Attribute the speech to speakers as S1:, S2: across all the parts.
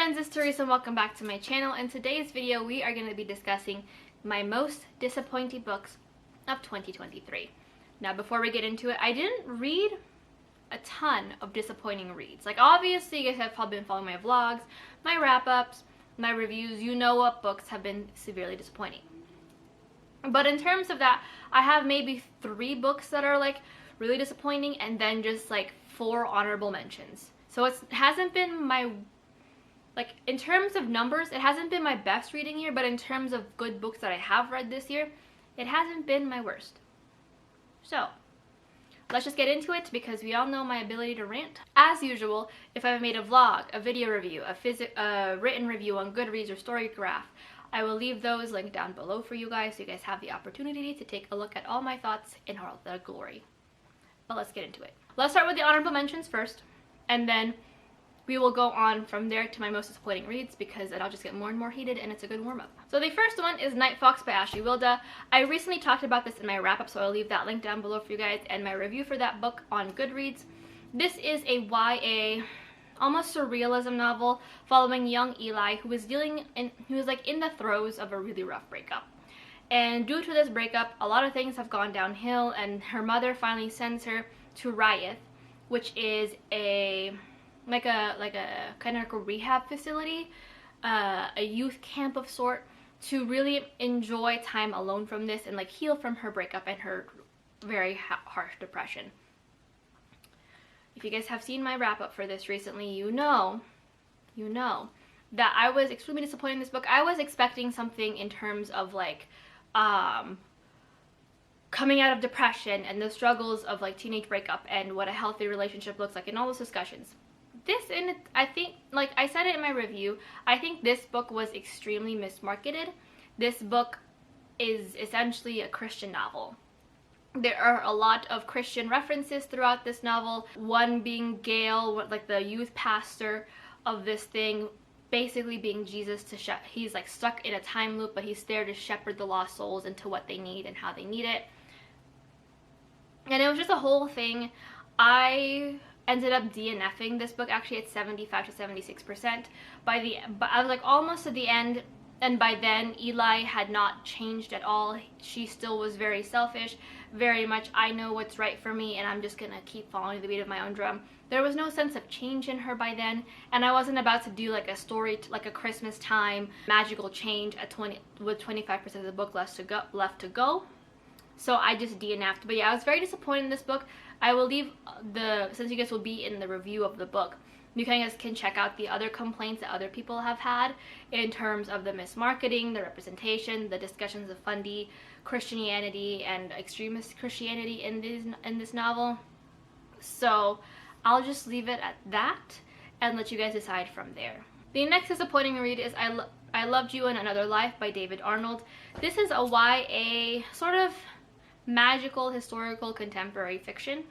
S1: friends, it's Teresa and welcome back to my channel. In today's video, we are going to be discussing my most disappointing books of 2023. Now, before we get into it, I didn't read a ton of disappointing reads. Like, obviously, you guys have probably been following my vlogs, my wrap-ups, my reviews. You know what books have been severely disappointing. But in terms of that, I have maybe 3 books that are, like, really disappointing and then just, like, 4 honorable mentions. So it hasn't been my... Like, in terms of numbers, it hasn't been my best reading year, but in terms of good books that I have read this year, it hasn't been my worst. So, let's just get into it because we all know my ability to rant. As usual, if I've made a vlog, a video review, a written review on Goodreads or Storygraph, I will leave those linked down below for you guys so you guys have the opportunity to take a look at all my thoughts in all their glory. But let's get into it. Let's start with the honorable mentions first, and then we will go on from there to my most disappointing reads because then I'll just get more and more heated and it's a good warm-up. So the first one is Night Fox by Ashley Wilda. I recently talked about this in my wrap-up, so I'll leave that link down below for you guys and my review for that book on Goodreads. This is a YA, almost surrealism novel following young Eli who was in the throes of a really rough breakup. And due to this breakup, a lot of things have gone downhill and her mother finally sends her to Riot, which is a kind of like a rehab facility, a youth camp of sort, to really enjoy time alone from this and like heal from her breakup and her very harsh depression. If you guys have seen my wrap up for this recently, you know that I was extremely disappointed in this book. I was expecting something in terms of like coming out of depression and the struggles of like teenage breakup and what a healthy relationship looks like and all those discussions. I think, like I said it in my review, I think this book was extremely mismarketed. This book is essentially a Christian novel. There are a lot of Christian references throughout this novel, one being Gail, like the youth pastor of this thing, basically being Jesus he's like stuck in a time loop, but he's there to shepherd the lost souls into what they need and how they need it. And it was just a whole thing. I ended up DNFing this book actually at 75 to 76%. But I was like almost at the end, and by then Eli had not changed at all. She still was very selfish, very much I know what's right for me and I'm just gonna keep following the beat of my own drum. There was no sense of change in her by then, and I wasn't about to do like a story like a Christmas time magical change at 25% of the book left to go. So I just DNF'd. But yeah, I was very disappointed in this book. I will leave since you guys will be in the review of the book, you guys can check out the other complaints that other people have had in terms of the mismarketing, the representation, the discussions of fundy Christianity and extremist Christianity in this novel. So I'll just leave it at that and let you guys decide from there. The next disappointing read is I Loved You in Another Life by David Arnold. This is a YA sort of magical, historical, contemporary fiction.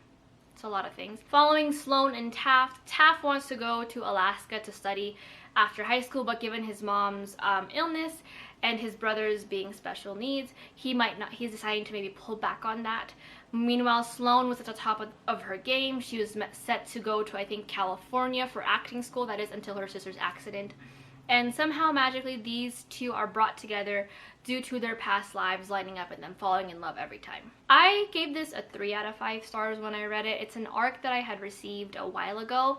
S1: It's a lot of things. Following Sloane and Taft. Taft wants to go to Alaska to study after high school, but given his mom's illness and his brother's being special needs, he's deciding to maybe pull back on that. Meanwhile, Sloane was at the top of her game. She was set to go to, I think, California for acting school, that is until her sister's accident. And somehow magically these two are brought together due to their past lives lining up and them falling in love every time. I gave this a 3 out of 5 stars when I read it. It's an arc that I had received a while ago,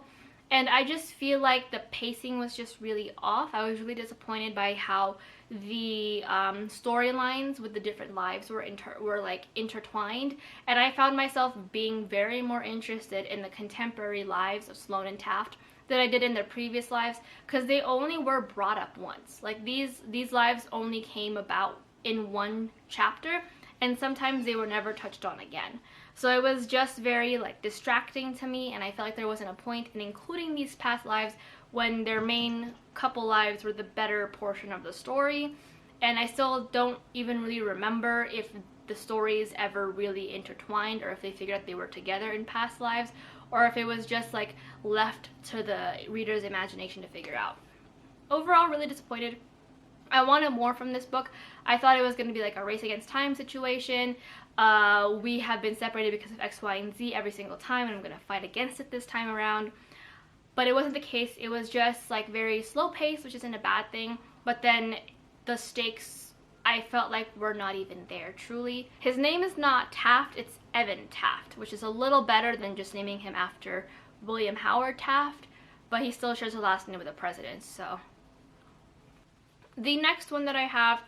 S1: and I just feel like the pacing was just really off. I was really disappointed by how the storylines with the different lives were like intertwined, and I found myself being very more interested in the contemporary lives of Sloane and Taft than I did in their previous lives, because they only were brought up once. Like these lives only came about in one chapter, and sometimes they were never touched on again. So it was just very like distracting to me, and I felt like there wasn't a point in including these past lives when their main couple lives were the better portion of the story. And I still don't even really remember if the stories ever really intertwined or if they figured out they were together in past lives, or if it was just like left to the reader's imagination to figure out. Overall, really disappointed. I wanted more from this book. I thought it was going to be like a race against time situation. We have been separated because of X, Y, and Z every single time, and I'm going to fight against it this time around. but it wasn't the case. It was just like very slow paced, which isn't a bad thing, but then the stakes I felt like were not even there truly. His name is not Taft, it's Evan Taft, which is a little better than just naming him after William Howard Taft, but he still shares the last name with the president. So the next one that I have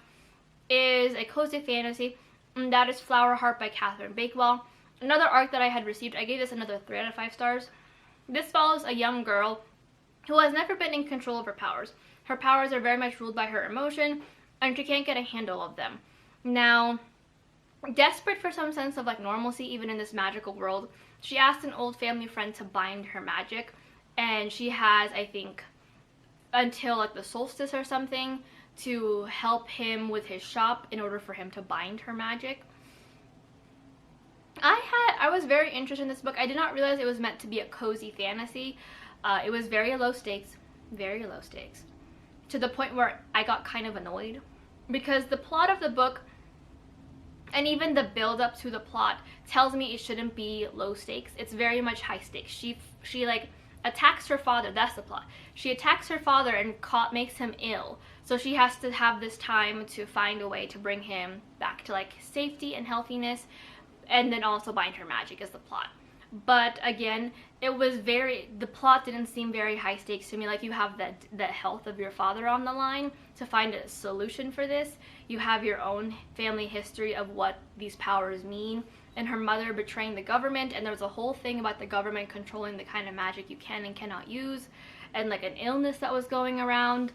S1: is a cozy fantasy, and that is Flower Heart by Catherine Bakewell. Another arc that I had received. I gave this another 3 out of 5 stars. This follows a young girl who has never been in control of her powers. Her powers are very much ruled by her emotion, and she can't get a handle of them. Now, desperate for some sense of like normalcy even in this magical world, she asked an old family friend to bind her magic, and she has, I think, until like the solstice or something to help him with his shop in order for him to bind her magic. I was very interested in this book. I did not realize it was meant to be a cozy fantasy. It was very low stakes, to the point where I got kind of annoyed, because the plot of the book and even the build up to the plot tells me it shouldn't be low stakes. It's very much high stakes. She like attacks her father. That's the plot. She attacks her father and makes him ill. So she has to have this time to find a way to bring him back to like safety and healthiness, and then also bind her magic is the plot. But again, the plot didn't seem very high stakes to me. Like, you have the health of your father on the line to find a solution for this. You have your own family history of what these powers mean, and her mother betraying the government, and there was a whole thing about the government controlling the kind of magic you can and cannot use, and like an illness that was going around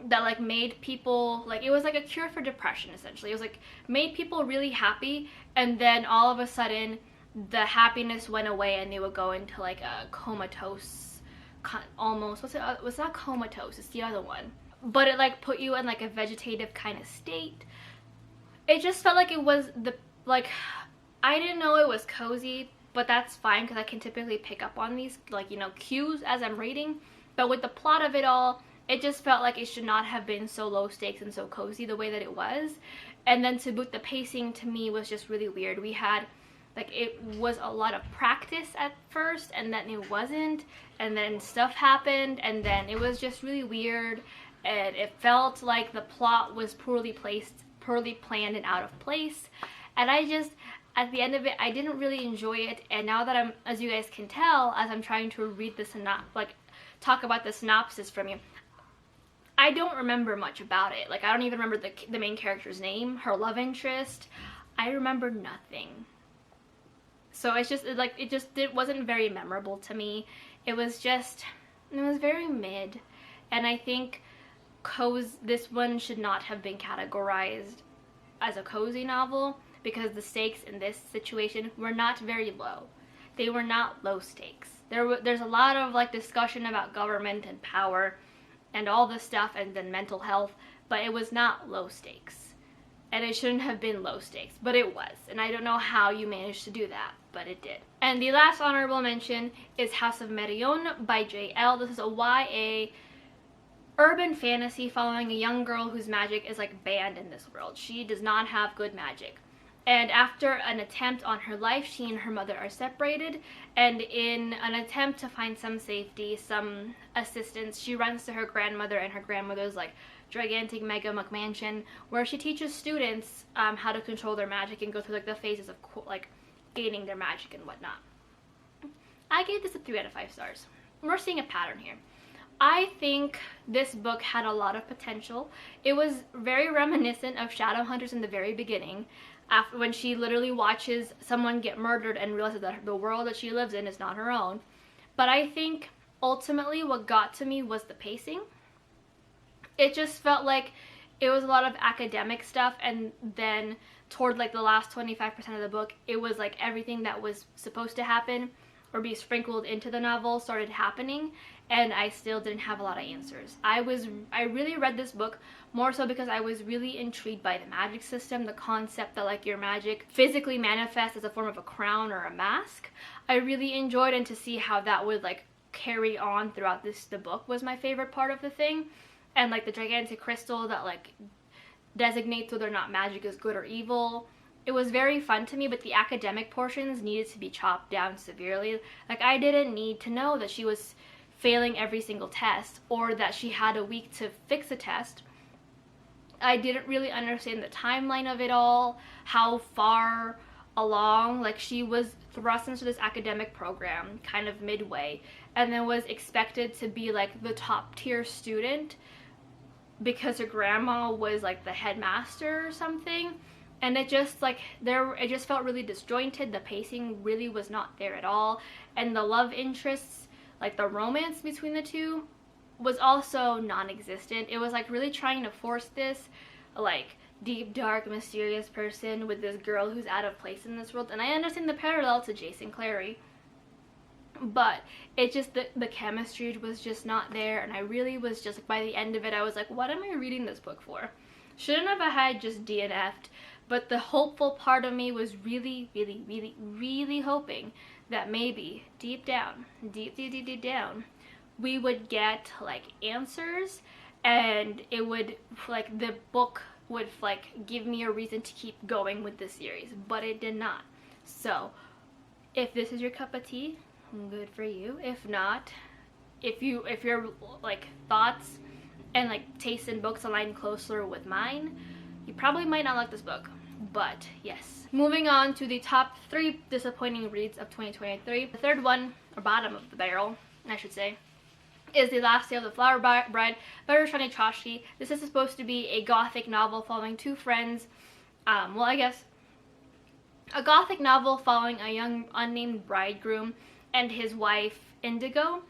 S1: that like made people, like, it was like a cure for depression essentially. It was like made people really happy, and then all of a sudden the happiness went away and they would go into like a comatose, almost, it's not comatose, it's the other one, but it like put you in like a vegetative kind of state. It just felt like it was I didn't know it was cozy, but that's fine because I can typically pick up on these, like, you know, cues as I'm reading. But with the plot of it all, it just felt like it should not have been so low stakes and so cozy the way that it was. And then to boot, the pacing to me was just really weird. We had, like, it was a lot of practice at first, and then it wasn't, and then stuff happened, and then it was just really weird, and it felt like the plot was poorly planned and out of place. And I just, at the end of it, I didn't really enjoy it. And now that I'm, as you guys can tell, as I'm trying to read the talk about the synopsis from you, I don't remember much about it. Like, I don't even remember the main character's name, her love interest. I remember nothing. So it's just, it wasn't very memorable to me. It was very mid. And I think this one should not have been categorized as a cozy novel, because the stakes in this situation were not very low. They were not low stakes. There's a lot of like discussion about government and power and all this stuff, and then mental health, but it was not low stakes. And it shouldn't have been low stakes, but it was. And I don't know how you managed to do that, but it did. And the last honorable mention is House of Marion by J.L. This is a YA urban fantasy following a young girl whose magic is like banned in this world. She does not have good magic. And after an attempt on her life, she and her mother are separated, and in an attempt to find some safety, some assistance, she runs to her grandmother, and her grandmother's like gigantic mega McMansion, where she teaches students how to control their magic and go through like the phases of like gaining their magic and whatnot. I gave this a 3 out of 5 stars. We're seeing a pattern here. I think this book had a lot of potential. It was very reminiscent of Shadowhunters in the very beginning, when she literally watches someone get murdered and realizes that the world that she lives in is not her own. But I think ultimately what got to me was the pacing. It just felt like it was a lot of academic stuff, and then toward like the last 25% of the book, it was like everything that was supposed to happen or be sprinkled into the novel started happening, and I still didn't have a lot of answers. I really read this book more so because I was really intrigued by the magic system, the concept that like your magic physically manifests as a form of a crown or a mask. I really enjoyed, and to see how that would like carry on throughout the book was my favorite part of the thing. And like the gigantic crystal that like designates whether or not magic is good or evil. It was very fun to me, but the academic portions needed to be chopped down severely. Like, I didn't need to know that she was failing every single test, or that she had a week to fix a test. I didn't really understand the timeline of it all, how far along, like she was thrust into this academic program kind of midway, and then was expected to be like the top tier student because her grandma was like the headmaster or something. And it just like it just felt really disjointed. The pacing really was not there at all, and the love interests, like the romance between the two, was also non-existent. It was like really trying to force this like deep, dark, mysterious person with this girl who's out of place in this world. And I understand the parallel to Jason Clary, but it just, the chemistry was just not there. And I really was just, like, by the end of it, I was like, what am I reading this book for? Shouldn't have I had just DNF'd. But the hopeful part of me was really, really, really, really hoping that maybe deep down, deep down, we would get like answers, and it would, like, the book would like give me a reason to keep going with the series, but it did not. So if this is your cup of tea, good for you. If not, if your like thoughts and like taste in books align closer with mine, you probably might not like this book. But yes, moving on to the top 3 disappointing reads of 2023. The third one, or bottom of the barrel I should say, is The Last Day of the Flower Bride by Roshani Chokshi. This is supposed to be a gothic novel following 2 friends. Well, I guess a gothic novel following a young unnamed bridegroom and his wife Indigo.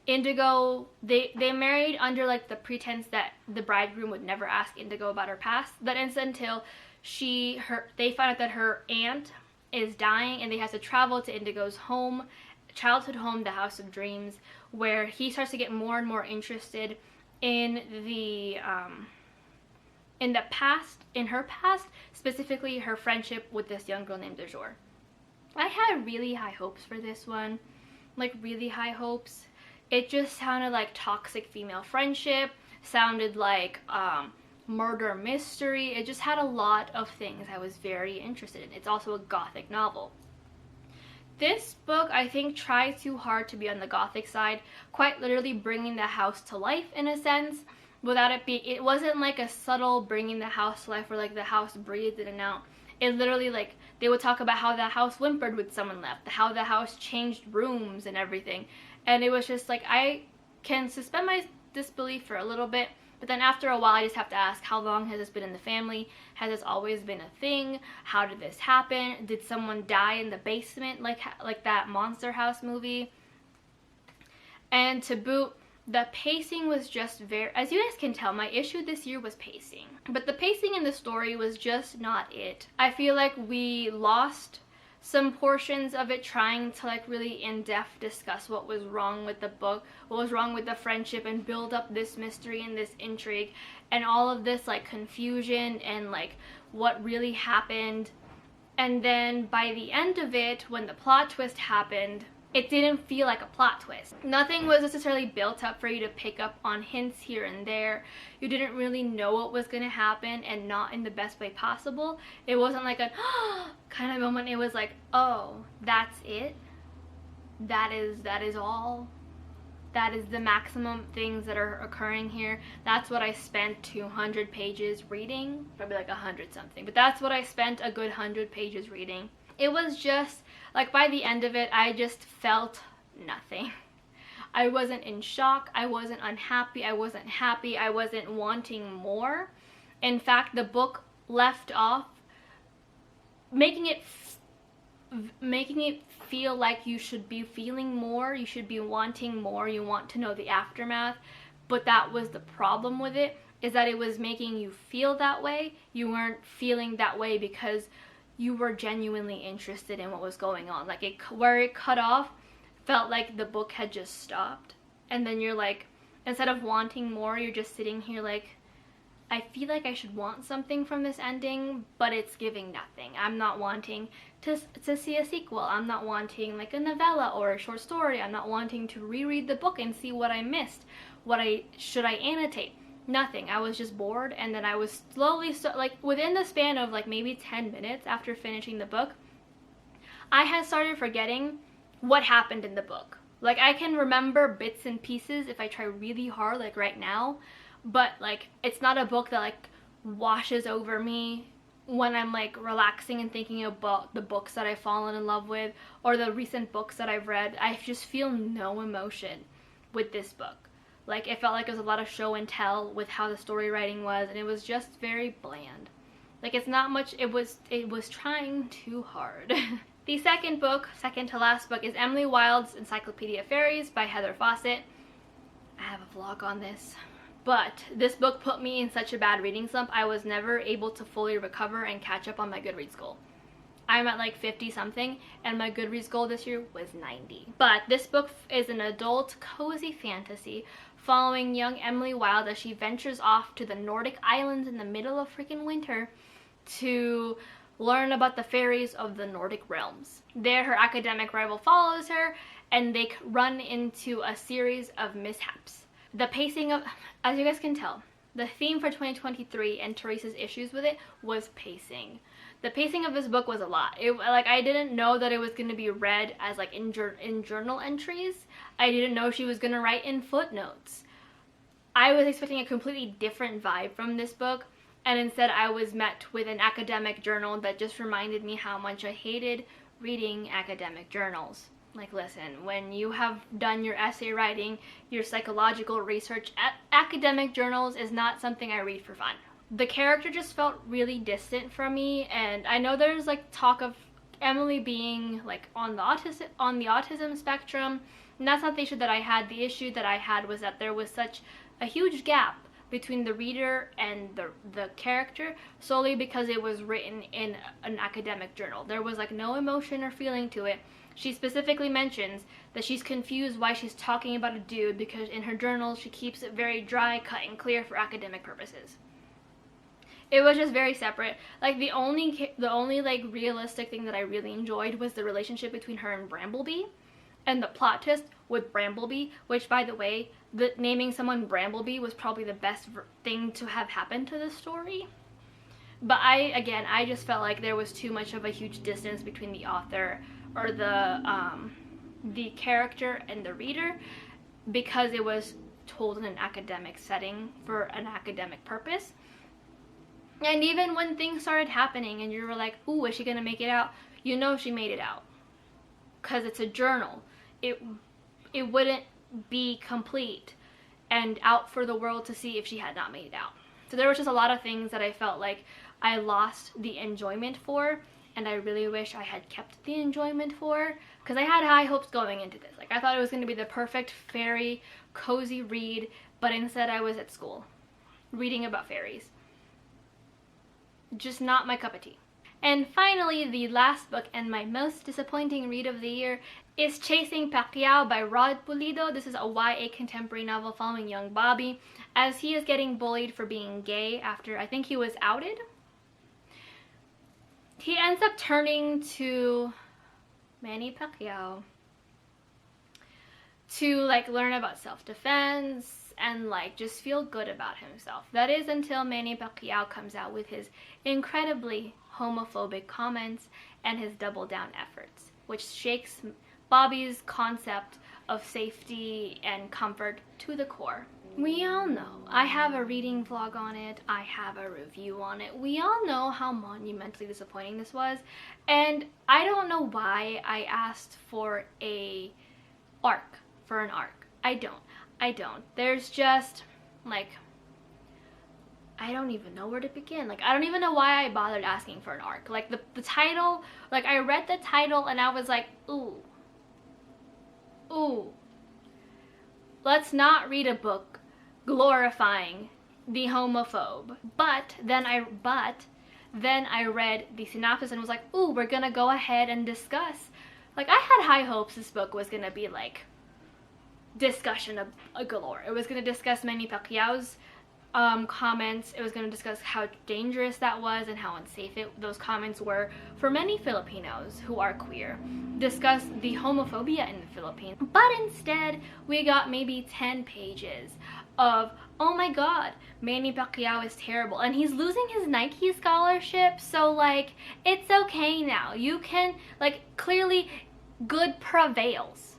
S1: Indigo, they married under like the pretense that the bridegroom would never ask Indigo about her past. That ends until they find out that her aunt is dying, and they have to travel to Indigo's home, childhood home, the House of Dreams, where he starts to get more and more interested in her past, specifically her friendship with this young girl named Dejor. I had really high hopes for this one, like really high hopes. It just sounded like toxic female friendship, sounded like murder mystery. It just had a lot of things I was very interested in. It's also a gothic novel. This book, I think, tried too hard to be on the gothic side, quite literally bringing the house to life in a sense, without it wasn't like a subtle bringing the house to life where like the house breathed in and out. It literally, like, they would talk about how the house whimpered when someone left, how the house changed rooms and everything. And it was just like, I can suspend my disbelief for a little bit, but then after a while I just have to ask, how long has this been in the family? Has this always been a thing? How did this happen? Did someone die in the basement like that Monster House movie? And to boot, the pacing was just very, as you guys can tell, my issue this year was pacing. But the pacing in the story was just not it. I feel like we lost some portions of it trying to like really in-depth discuss what was wrong with the book, what was wrong with the friendship, and build up this mystery and this intrigue and all of this like confusion and like what really happened. And then by the end of it, when the plot twist happened, it didn't feel like a plot twist. Nothing was necessarily built up for you to pick up on hints here and there. You didn't really know what was going to happen, and not in the best way possible. It wasn't like a kind of moment. It was like, oh, that's it? That is all? That is the maximum things that are occurring here? That's what I spent 200 pages reading? Probably like 100 something. But that's what I spent a good 100 pages reading. It was just, like, by the end of it, I just felt nothing. I wasn't in shock. I wasn't unhappy. I wasn't happy. I wasn't wanting more. In fact, the book left off making it feel like you should be feeling more. You should be wanting more. You want to know the aftermath. But that was the problem with it, is that it was making you feel that way. You weren't feeling that way because you were genuinely interested in what was going on. Like, where it cut off felt like the book had just stopped. And then you're like, instead of wanting more, you're just sitting here like, I feel like I should want something from this ending, but it's giving nothing. I'm not wanting to see a sequel. I'm not wanting like a novella or a short story. I'm not wanting to reread the book and see what I missed. Should I annotate? Nothing. I was just bored, and then I was slowly, like within the span of like maybe 10 minutes after finishing the book, I had started forgetting what happened in the book. Like, I can remember bits and pieces if I try really hard, like right now, but like it's not a book that like washes over me when I'm like relaxing and thinking about the books that I've fallen in love with or the recent books that I've read. I just feel no emotion with this book. Like, it felt like it was a lot of show and tell with how the story writing was, and it was just very bland. Like, it's not much, it was trying too hard. The second book, second to last book, is Emily Wilde's Encyclopedia of Fairies by Heather Fawcett. I have a vlog on this. But this book put me in such a bad reading slump, I was never able to fully recover and catch up on my Goodreads goal. I'm at like 50 something, and my Goodreads goal this year was 90. But this book is an adult cozy fantasy following young Emily Wilde as she ventures off to the Nordic islands in the middle of freaking winter to learn about the fairies of the Nordic realms. There, her academic rival follows her, and they run into a series of mishaps. The pacing of, as you guys can tell, the theme for 2023 and Teresa's issues with it was pacing. The pacing of this book was a lot. Like, I didn't know that it was going to be read as like in journal entries. I didn't know she was going to write in footnotes. I was expecting a completely different vibe from this book, and instead I was met with an academic journal that just reminded me how much I hated reading academic journals. Like, listen, when you have done your essay writing, your psychological research, academic journals is not something I read for fun. The character just felt really distant from me, and I know there's like talk of Emily being like on the autism spectrum, and that's not the issue that I had. The issue that I had was that there was such a huge gap between the reader and the character, solely because it was written in an academic journal. There was like no emotion or feeling to it. She specifically mentions that she's confused why she's talking about a dude, because in her journal she keeps it very dry, cut, and clear for academic purposes. It was just very separate. Like, the only like realistic thing that I really enjoyed was the relationship between her and Bramblebee, and the plot twist with Bramblebee, which, by the way, naming someone Bramblebee was probably the best thing to have happened to this story. But I just felt like there was too much of a huge distance between the author or the character and the reader, because it was told in an academic setting for an academic purpose. And even when things started happening and you were like, ooh, is she gonna make it out? You know she made it out, because it's a journal. It wouldn't be complete and out for the world to see if she had not made it out. So there was just a lot of things that I felt like I lost the enjoyment for, and I really wish I had kept the enjoyment for, because I had high hopes going into this. Like, I thought it was going to be the perfect fairy cozy read, but instead I was at school reading about fairies. Just not my cup of tea. And finally, the last book and my most disappointing read of the year is Chasing Pacquiao by Rod Pulido. This is a YA contemporary novel following young Bobby as he is getting bullied for being gay after, I think he was outed. He ends up turning to Manny Pacquiao to like learn about self-defense and like just feel good about himself. That is until Manny Pacquiao comes out with his incredibly homophobic comments and his double down efforts, which shakes Bobby's concept of safety and comfort to the core. We all know, I have a reading vlog on it, I have a review on it, we all know how monumentally disappointing this was, and I don't know why I asked for an arc. I don't. There's just, like, I don't even know where to begin. Like, I don't even know why I bothered asking for an arc. Like, the title, like, I read the title and I was like, ooh. Let's not read a book glorifying the homophobe. But then I read the synopsis and was like, ooh, we're gonna go ahead and discuss. Like, I had high hopes this book was gonna be like discussion of galore. It was gonna discuss Manny Pacquiao's comments. It was going to discuss how dangerous that was and how unsafe those comments were for many Filipinos who are queer. Discuss the homophobia in the Philippines. But instead, we got maybe 10 pages of, oh my god, Manny Pacquiao is terrible and he's losing his Nike scholarship, so like, it's okay now. You can, like, clearly good prevails.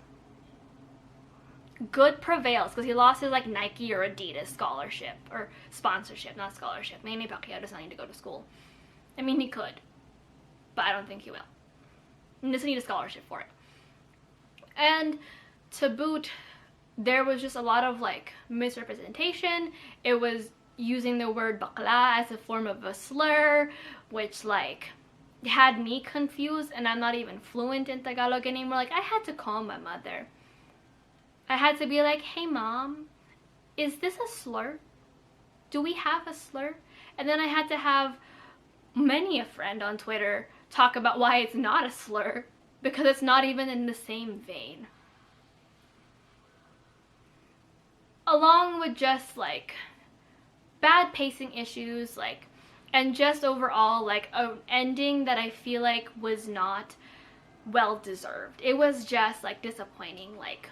S1: good prevails because he lost his like Nike or Adidas scholarship or sponsorship, not scholarship. Manny Pacquiao does not need to go to school. I mean, he could, but I don't think he will. He doesn't need a scholarship for it. And to boot, there was just a lot of like misrepresentation. It was using the word bakla as a form of a slur, which like had me confused, and I'm not even fluent in Tagalog anymore. Like, I had to call my mother. I had to be like, hey mom, is this a slur? Do we have a slur? And then I had to have many a friend on Twitter talk about why it's not a slur, because it's not even in the same vein. Along with just like bad pacing issues, like, and just overall like an ending that I feel like was not well deserved. It was just like disappointing. Like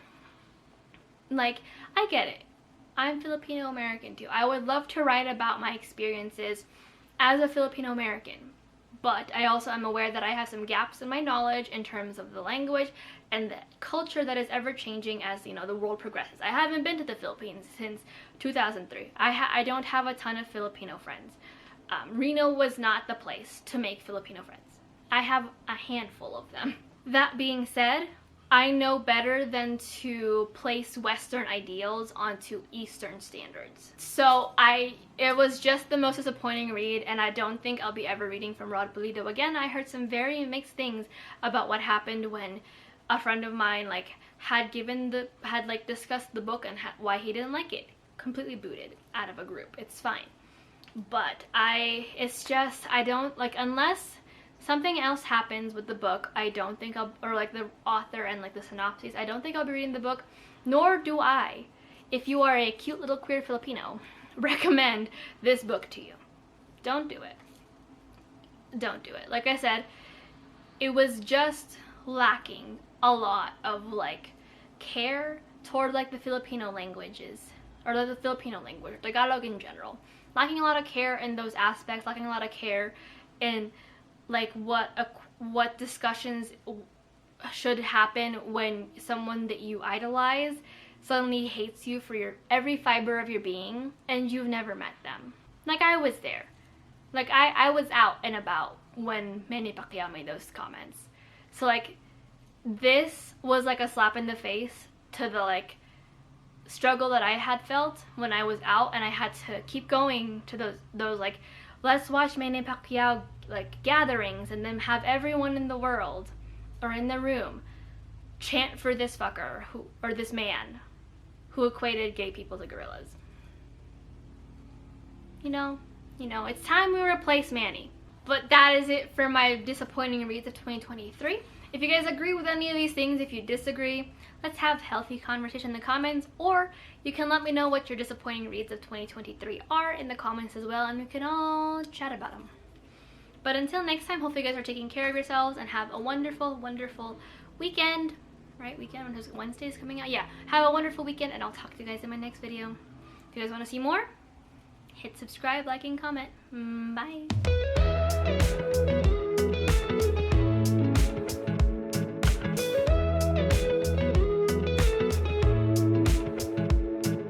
S1: I get it, I'm Filipino American too. I would love to write about my experiences as a Filipino American, but I also am aware that I have some gaps in my knowledge in terms of the language and the culture that is ever changing as, you know, the world progresses. I haven't been to the Philippines since 2003. I don't have a ton of Filipino friends. Reno was not the place to make Filipino friends. I have a handful of them. That being said, I know better than to place Western ideals onto Eastern standards. So it was just the most disappointing read, and I don't think I'll be ever reading from Rod Pulido again. I heard some very mixed things about what happened when a friend of mine like had discussed the book and why he didn't like it. Completely booted out of a group. It's fine. But it's just, I don't, like, unless something else happens with the book, I don't think I'll, or like the author and like the synopsis, I don't think I'll be reading the book, nor do I, if you are a cute little queer Filipino, recommend this book to you. Don't do it. Don't do it. Like I said, it was just lacking a lot of like care toward like the Filipino languages, or the Filipino language, Tagalog in general. Lacking a lot of care in those aspects, lacking a lot of care in like what discussions should happen when someone that you idolize suddenly hates you for your every fiber of your being and you've never met them. Like, I was there. Like, I was out and about when Manny Pacquiao made those comments. So like, this was like a slap in the face to the like struggle that I had felt when I was out, and I had to keep going to those like, let's watch Manny Pacquiao like gatherings and then have everyone in the world or in the room chant for this fucker or this man who equated gay people to gorillas. You know, it's time we replace Manny. But that is it for my disappointing reads of 2023. If you guys agree with any of these things, if you disagree, let's have healthy conversation in the comments, or you can let me know what your disappointing reads of 2023 are in the comments as well, and we can all chat about them. But until next time, hopefully you guys are taking care of yourselves and have a wonderful, wonderful weekend. Right? Weekend, when Wednesday is coming out? Yeah. Have a wonderful weekend, and I'll talk to you guys in my next video. If you guys want to see more, hit subscribe, like, and comment. Bye.